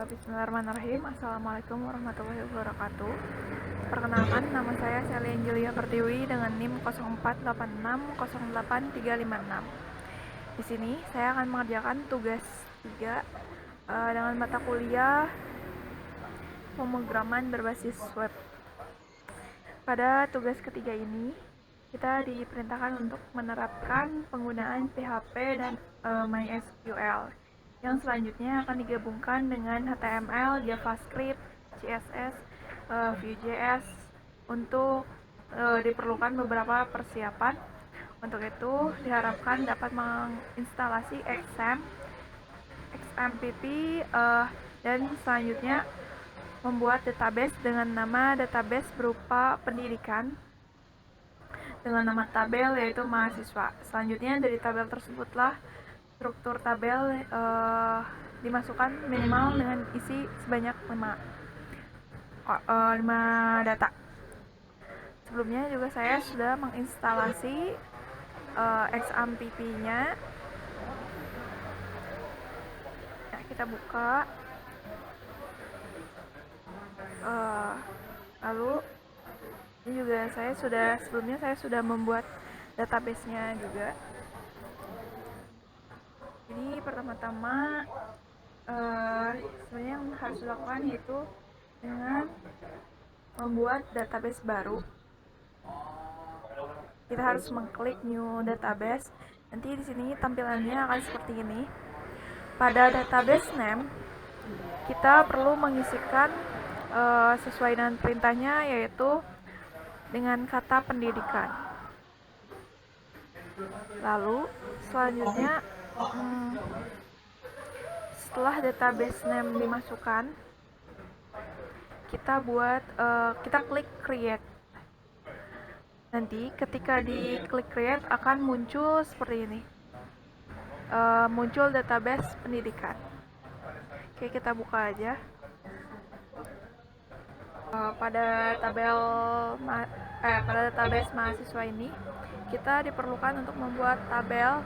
Bismillahirrahmanirrahim. Assalamualaikum warahmatullahi wabarakatuh. Perkenalkan, nama saya Sally Angelia Pertiwi dengan NIM 0486083356. Di sini saya akan mengerjakan tugas 3 dengan mata kuliah pemrograman berbasis web. Pada tugas ketiga ini, kita diperintahkan untuk menerapkan penggunaan PHP dan MySQL yang selanjutnya akan digabungkan dengan HTML, JavaScript, CSS, Vue.js untuk diperlukan beberapa persiapan. Untuk itu diharapkan dapat menginstalasi XMPP dan selanjutnya membuat database dengan nama database berupa pendidikan dengan nama tabel yaitu mahasiswa. Selanjutnya dari tabel tersebutlah struktur tabel dimasukkan minimal dengan isi sebanyak 5 data. Sebelumnya juga saya sudah menginstalasi XAMPP-nya. Nah, kita buka. Lalu ini juga sebelumnya saya sudah membuat database-nya juga. Jadi pertama-tama sebenarnya yang harus dilakukan yaitu dengan membuat database baru. Kita harus mengklik new database. Nanti di sini tampilannya akan seperti ini. Pada database name kita perlu mengisikan sesuai dengan perintahnya, yaitu dengan kata pendidikan. Lalu selanjutnya setelah database name dimasukkan, kita klik create. Nanti ketika diklik create akan muncul seperti ini, muncul database pendidikan. Oke, kita buka aja. Pada database mahasiswa ini kita diperlukan untuk membuat tabel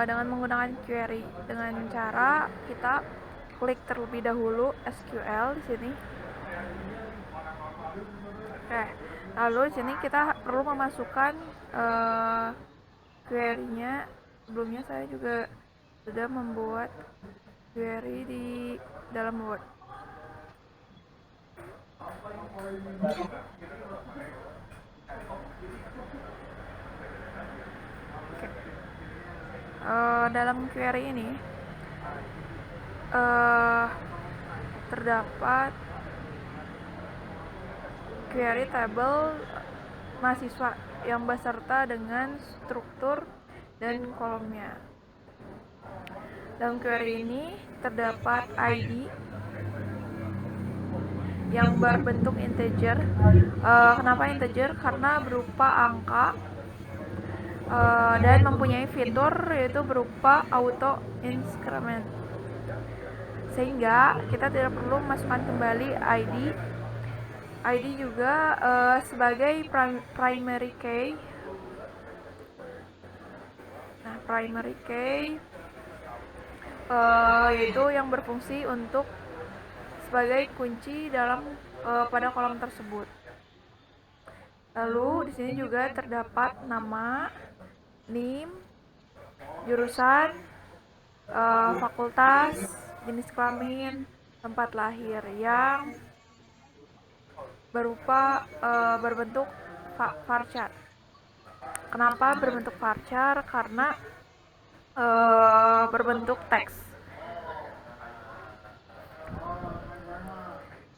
dengan menggunakan query dengan cara kita klik terlebih dahulu SQL di sini. Oke, lalu di sini kita perlu memasukkan query-nya. Sebelumnya saya juga sudah membuat query di dalam Word. Dalam query ini terdapat query tabel mahasiswa yang beserta dengan struktur dan kolomnya. Dalam query ini terdapat ID yang berbentuk integer. Kenapa integer? Karena berupa angka dan mempunyai fitur yaitu berupa auto increment, sehingga kita tidak perlu memasukkan kembali ID juga sebagai primary key. Nah, primary key yaitu yang berfungsi untuk sebagai kunci pada kolom tersebut. Lalu di sini juga terdapat nama, NIM, jurusan, fakultas, jenis kelamin, tempat lahir yang berbentuk varchar. Kenapa berbentuk varchar? Karena berbentuk teks.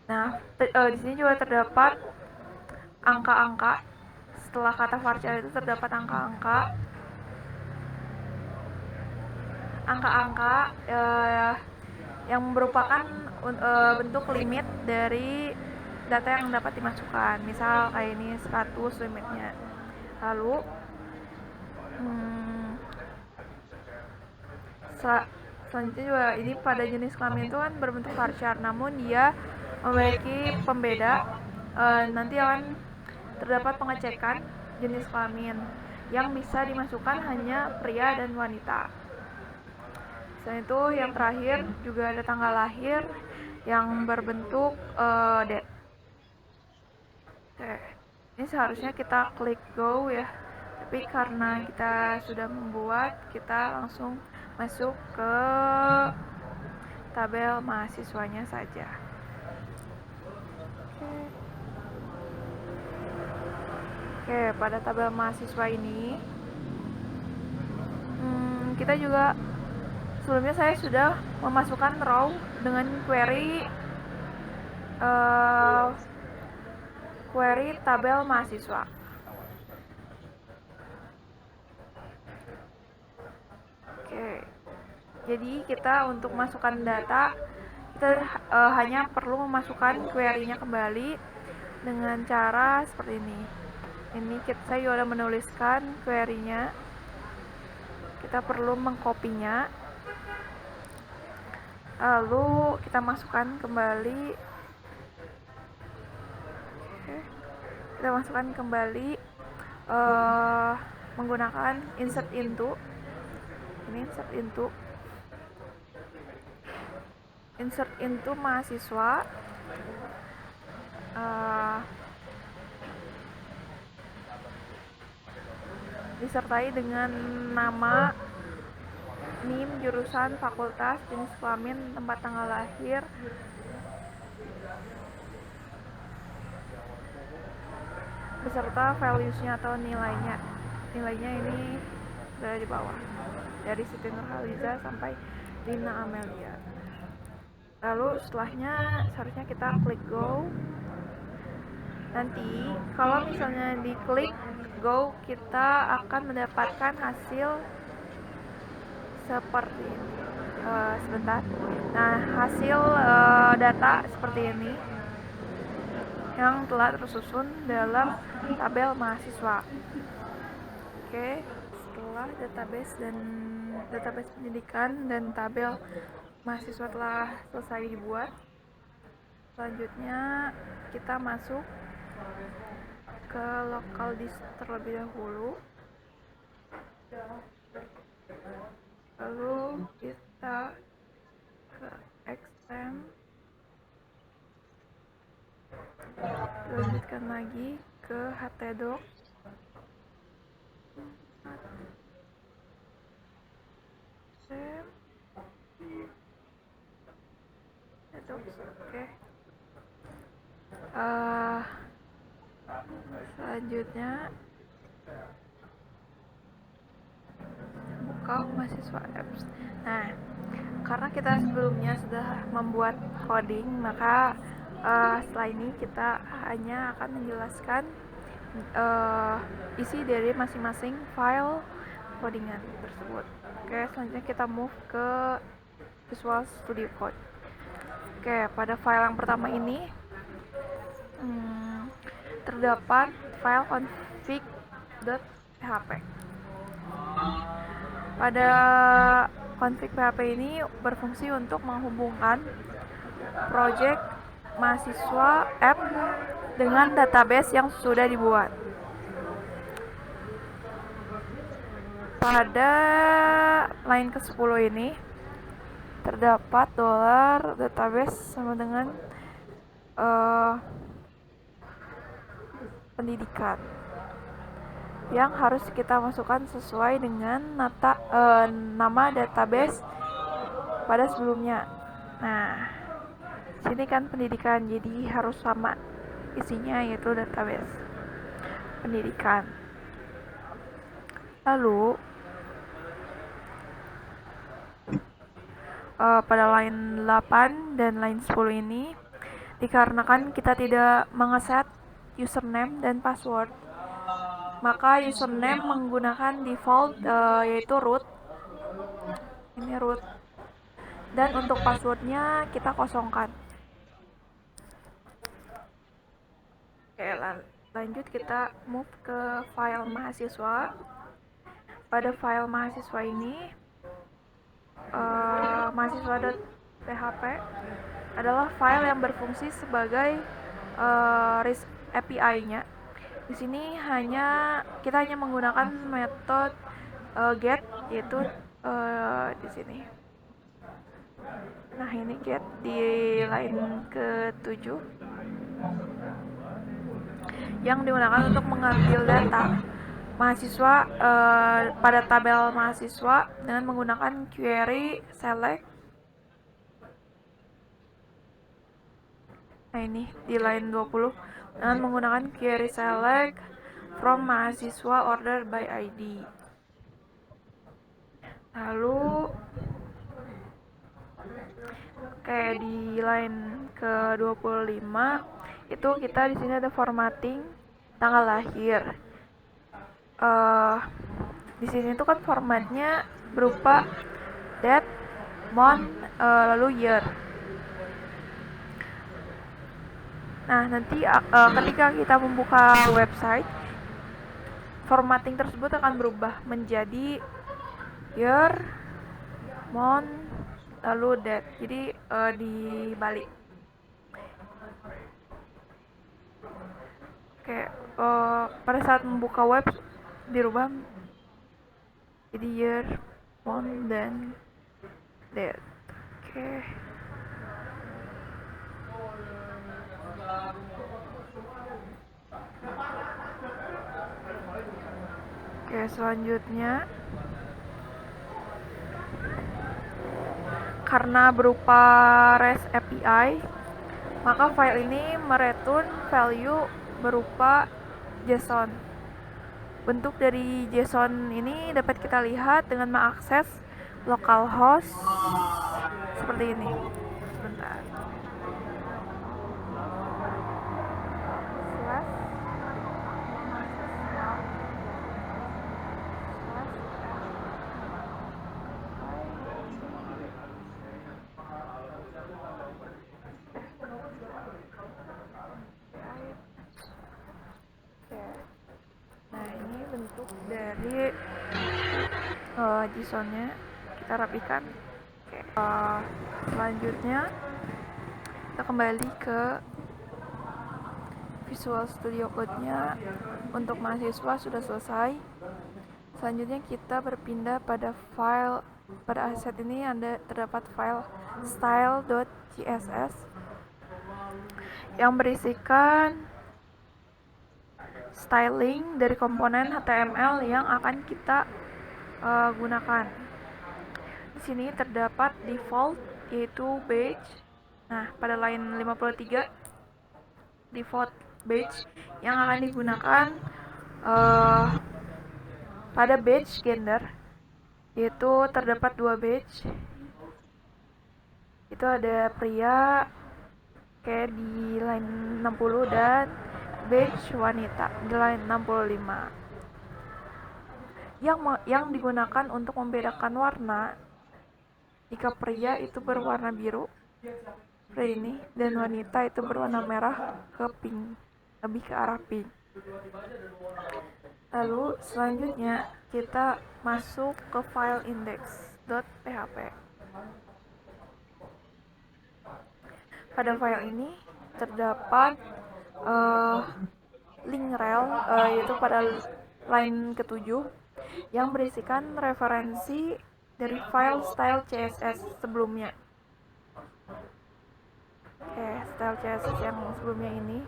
Nah, di sini juga terdapat angka-angka. Setelah kata varchar itu terdapat angka-angka yang merupakan bentuk limit dari data yang dapat dimasukkan. Misal kayak ini 100 limitnya. Lalu selanjutnya juga ini pada jenis kelamin itu kan berbentuk varchar, namun dia memiliki pembeda. Nanti akan terdapat pengecekan jenis kelamin yang bisa dimasukkan hanya pria dan wanita. Selain itu yang terakhir juga ada tanggal lahir yang berbentuk date. Oke, ini seharusnya kita klik go ya, tapi karena kita sudah membuat, kita langsung masuk ke tabel mahasiswanya saja. Oke, pada tabel mahasiswa ini kita juga sebelumnya saya sudah memasukkan row dengan query tabel mahasiswa. Oke, jadi kita untuk masukkan data kita hanya perlu memasukkan query-nya kembali dengan cara seperti ini. Ini saya sudah menuliskan query-nya. Kita perlu mengkopinya, lalu kita masukkan kembali. Kita masukkan kembali menggunakan insert into. Ini insert into mahasiswa. Disertai dengan nama, NIM, jurusan, fakultas, jenis kelamin, tempat tanggal lahir, beserta values-nya atau nilainya. Nilainya ini berada di bawah, dari Siti Nurhaliza sampai Lina Amelia. Lalu setelahnya seharusnya kita klik go. Nanti kalau misalnya diklik go, kita akan mendapatkan hasil seperti ini. Sebentar. Nah, hasil data seperti ini yang telah tersusun dalam tabel mahasiswa. Oke, setelah database pendidikan dan tabel mahasiswa telah selesai dibuat, selanjutnya kita masuk ke local disk terlebih dahulu, lalu kita ke extend, lanjutkan lagi ke htdoc, oke. Selanjutnya buka mahasiswa apps. Nah, karena kita sebelumnya sudah membuat coding, maka setelah ini kita hanya akan menjelaskan isi dari masing-masing file codingan tersebut. Oke, selanjutnya kita move ke Visual Studio Code. Oke, pada file yang pertama ini terdapat file config.php. Pada config PHP ini berfungsi untuk menghubungkan project mahasiswa app dengan database yang sudah dibuat. Pada line ke-10 ini terdapat $database sama dengan pendidikan yang harus kita masukkan sesuai dengan nama database pada sebelumnya. Nah, sini kan pendidikan, jadi harus sama isinya, yaitu database pendidikan. Lalu pada line 8 dan line 10 ini, dikarenakan kita tidak mengeset username dan password, maka username menggunakan default yaitu root. Ini root. Dan untuk passwordnya kita kosongkan. Oke, lanjut kita move ke file mahasiswa. Pada file mahasiswa ini mahasiswa.php adalah file yang berfungsi sebagai REST API-nya. Di sini kita hanya menggunakan metode get, yaitu di sini. Nah, ini get di line ke-7 yang digunakan untuk mengambil data mahasiswa pada tabel mahasiswa dengan menggunakan query select. Nah, ini di line 20 dengan menggunakan query select from mahasiswa order by ID. Lalu kayak di line ke-25 itu kita di sini ada formatting tanggal lahir. Di sini tuh kan formatnya berupa date, month, lalu year. Nah, nanti ketika kita membuka website, formatting tersebut akan berubah menjadi year, month, lalu date. Jadi dibalik. Oke, pada saat membuka web dirubah jadi year, month, dan date. Oke. Oke, selanjutnya karena berupa REST API, maka file ini mereturn value berupa JSON. Bentuk dari JSON ini dapat kita lihat dengan mengakses localhost seperti ini. Sebentar. Nah, ini bentuk dari JSON-nya, kita rapikan. Oke. Selanjutnya kita kembali ke Visual Studio Code-nya. Untuk mahasiswa sudah selesai. Selanjutnya kita berpindah pada file. Pada aset ini terdapat file style.css yang berisikan styling dari komponen HTML yang akan kita gunakan. Di sini terdapat default yaitu badge. Nah, pada line 53 default badge yang akan digunakan pada badge gender, yaitu terdapat 2 badge. Itu ada pria kayak di line 60 dan badge wanita di line 65. Yang digunakan untuk membedakan warna, jika pria itu berwarna biru seperti ini dan wanita itu berwarna merah ke pink, lebih ke arah pink. Lalu selanjutnya kita masuk ke file index.php. Pada file ini terdapat link rel yaitu pada line ke-7 yang berisikan referensi dari file style CSS sebelumnya. Oke, style CSS yang sebelumnya ini.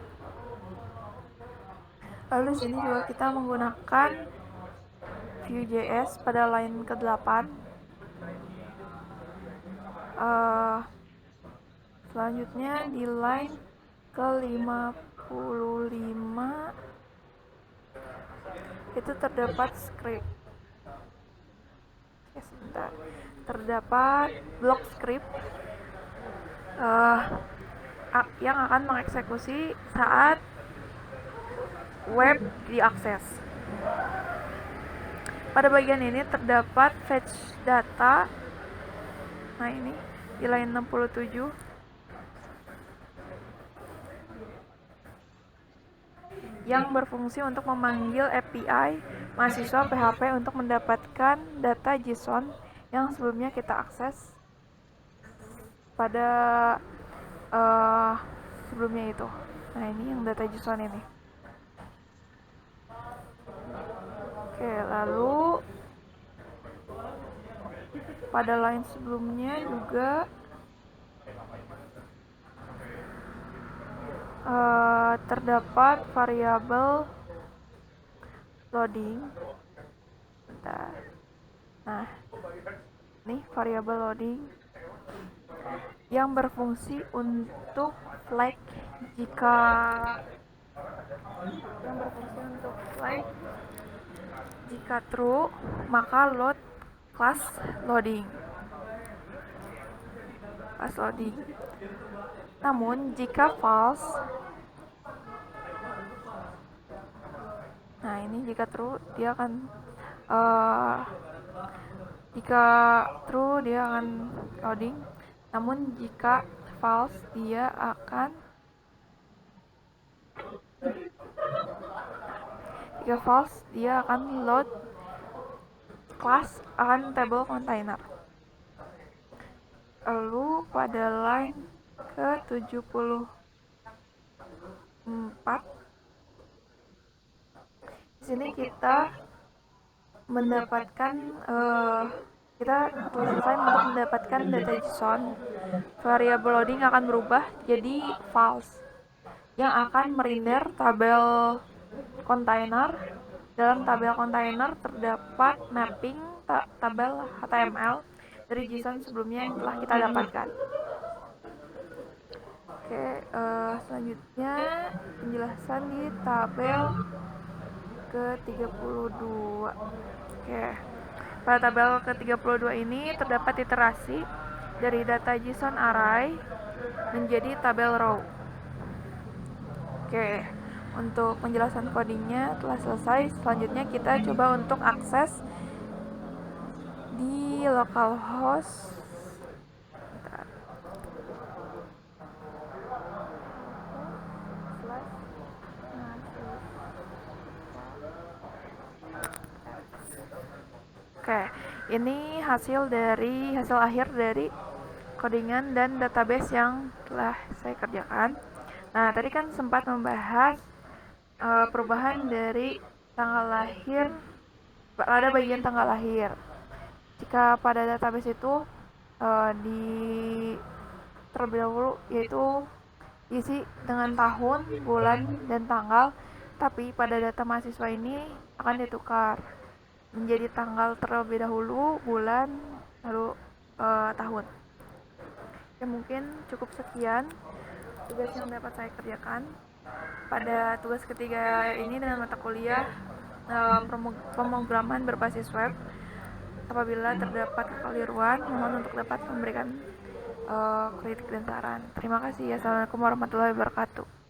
Lalu di sini juga kita menggunakan Vue.js pada line ke-8. Selanjutnya di line ke-55 itu terdapat script. Sebentar. Terdapat block script yang akan mengeksekusi saat web diakses. Pada bagian ini terdapat fetch data. Nah, ini di line 67. Yang berfungsi untuk memanggil API mahasiswa PHP untuk mendapatkan data JSON yang sebelumnya kita akses pada sebelumnya itu. Nah, ini yang data JSON ini. Oke, lalu pada line sebelumnya juga terdapat variabel loading. Bentar. Nah, ini variabel loading yang berfungsi untuk flag jika true maka load class loading. Namun jika false, nah ini jika true dia akan loading. Namun jika false dia akan load class akan table container. Lalu pada line ke-74 di sini kita mendapatkan kita selesai untuk mendapatkan data JSON. Variabel loading akan berubah jadi false yang akan merender tabel container. Dalam tabel container terdapat mapping tabel HTML dari JSON sebelumnya yang telah kita dapatkan. Oke, selanjutnya penjelasan di tabel ke-32. Oke. Pada tabel ke-32 ini terdapat iterasi dari data JSON array menjadi tabel row. Oke, untuk penjelasan codingnya telah selesai. Selanjutnya kita coba untuk akses di localhost. Oke, ini hasil akhir dari codingan dan database yang telah saya kerjakan. Nah, tadi kan sempat membahas perubahan dari tanggal lahir, ada bagian tanggal lahir. Jika pada database itu terlebih dahulu yaitu isi dengan tahun, bulan, dan tanggal, tapi pada data mahasiswa ini akan ditukar menjadi tanggal terlebih dahulu, bulan, lalu tahun. Ya, mungkin cukup sekian tugas yang dapat saya kerjakan pada tugas ketiga ini dengan mata kuliah pemrograman berbasis web. Apabila terdapat kekeliruan, mohon untuk dapat memberikan kritik dan saran. Terima kasih. Assalamualaikum warahmatullahi wabarakatuh.